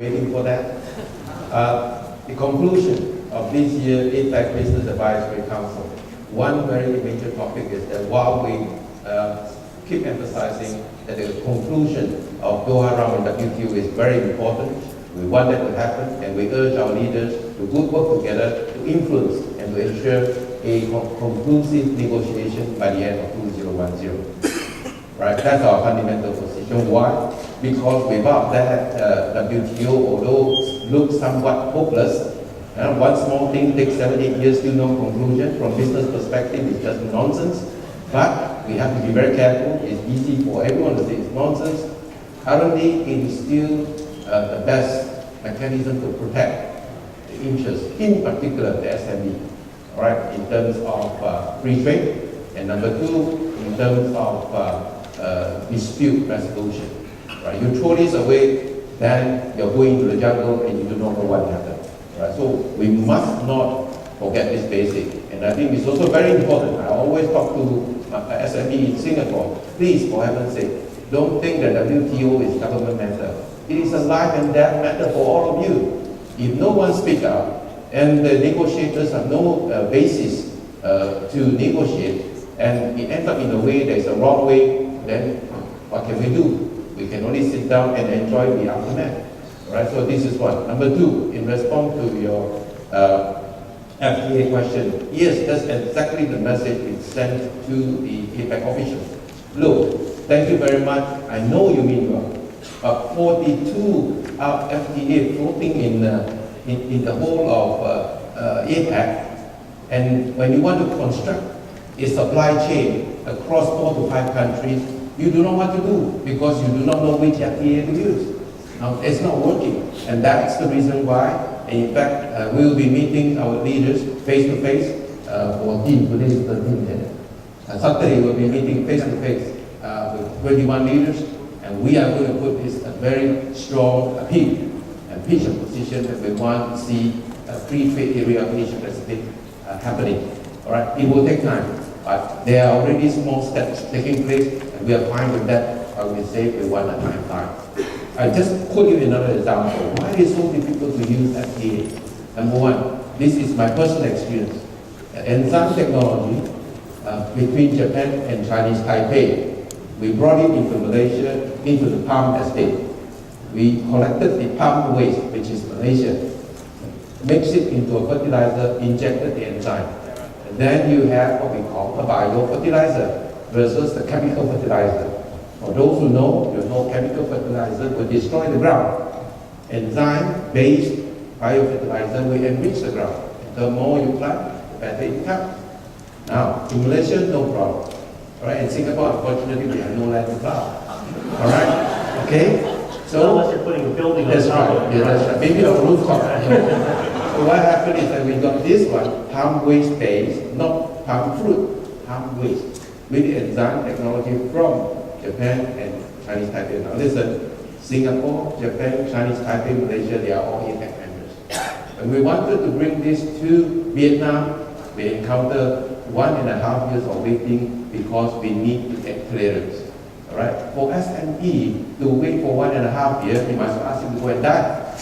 Waiting for that. The conclusion of this year's APEC Business Advisory Council. One very major topic is that while we keep emphasizing that the conclusion of Doha round in WTO is very important, we want that to happen, and we urge our leaders to work together to influence and to ensure a conclusive negotiation by the end of 2010. Right? That's our fundamental position. Why? Because without that, WTO, although looks somewhat hopeless, one small thing takes 7-8 years to no conclusion. From business perspective, it's just nonsense. But we have to be very careful. It's easy for everyone to say it's nonsense. Currently, it is still the best mechanism to protect the interests, in particular the SME, all right, in terms of free trade, and number two, in terms of dispute resolution. Right? You throw this away, then you're going to the jungle and you do not know what happened. Right? So we must not forget this basic. And I think it's also very important. I always talk to SME in Singapore. Please, for heaven's sake, don't think that WTO is government matter. It is a life and death matter for all of you. If no one speaks up and the negotiators have no basis to negotiate, and it ends up in a way that is a wrong way, then what can we do? We can only sit down and enjoy the aftermath. Right? So this is one. Number two, in response to your FTA question, yes, that's exactly the message it's sent to the APEC officials. Look, thank you very much. I know you mean well. 42 FTA floating in the whole of APEC, and when you want to construct a supply chain across 4 to 5 countries, you do not know what to do because you do not know which FTA to use. Now, it's not working, and that's the reason why. In fact, we will be meeting our leaders face to face for today's 13th. Saturday, we'll be meeting face to face with 21 leaders, and we are going to put this a very strong appeal and pitch a position that we want to see a free trade area of Asia Pacific happening. All right, it will take time, but there are already small steps taking place, and we are fine with that. I will say we want a time. I just quote you another example. Why it is so difficult to use FTA? Number one, this is my personal experience. Enzyme technology between Japan and Chinese Taipei. We brought it into Malaysia, into the palm estate. We collected the palm waste, which is Malaysia, mixed it into a fertilizer, injected the enzyme. And then you have what we call a biofertilizer versus the chemical fertilizer. For those who know, you know chemical fertilizer will destroy the ground. Enzyme-based biofertilizer will enrich the ground. The more you plant, the better it becomes. Now, in Malaysia, no problem. All right, in Singapore, unfortunately, we have no land to plow. All right, okay? So, unless you're putting a building on that's top right. of it. Yeah, that's right. Maybe on the rooftop. So what happened is that we got this one, palm waste based, not palm fruit, palm waste, with the enzyme technology from Japan and Chinese Taipei. Now listen, Singapore, Japan, Chinese Taipei, Malaysia, they are all APEC members. And we wanted to bring this to Vietnam. We encountered 1.5 years of waiting because we need to get clearance. All right? For SME to wait for 1.5 years, you must ask him to go and die.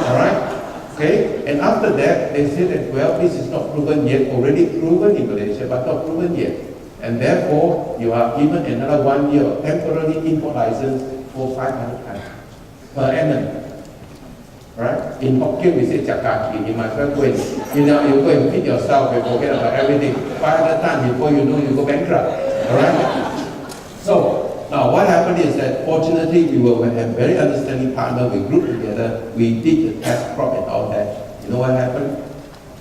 All right? Okay? And after that, they said that, well, this is not proven yet, already proven in Malaysia, but not proven yet. And therefore, you are given another 1 year of temporary import license for 500 tons per annum. Right? In Hokkien, we say "Jakaki." You might well go and, you go and feed yourself and forget about everything. 500 tons before you know you go bankrupt. All right? So, now what happened is that fortunately we will have very understanding partner. We grouped together. We did the test crop and all that. You know what happened?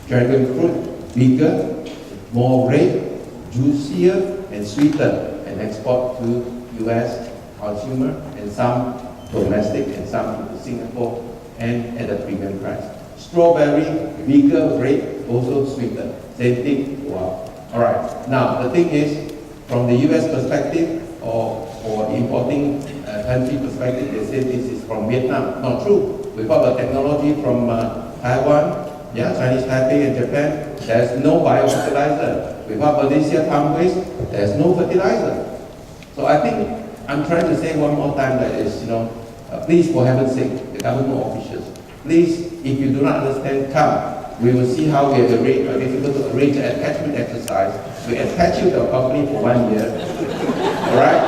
Dragon fruit, bigger, more red, juicier and sweeter, and export to US consumer and some domestic and some to Singapore and at a premium price. Strawberry, bigger, red, also sweeter. Same thing. Wow. All right. Now the thing is, from the US perspective or importing country perspective, they say this is from Vietnam. Not true. We got the technology from Taiwan, yeah, Chinese Taipei and Japan. There's no biofertilizer. We got Malaysia palm waste. There's no fertilizer. So I think I'm trying to say one more time that is, please, for heaven's sake, the government officials. Please, if you do not understand, come. We will see how we are able to arrange an attachment exercise. We attach you to a company for 1 year. All right?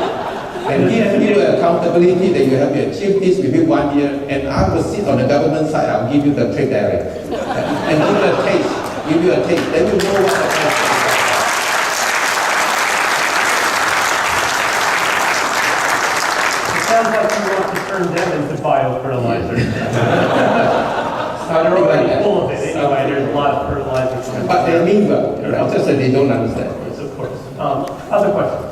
And give you accountability that you have to achieve this within 1 year. And I will sit on the government side. I'll give you the trade area. And give you a taste. Give you a taste. Then you know what the taste is. It sounds like you want to turn them into biofertilizers. They're already full of it anyway. There's a lot of fertilizers. But they mean well. Right? Just that they don't understand. Yes, of course. Other questions?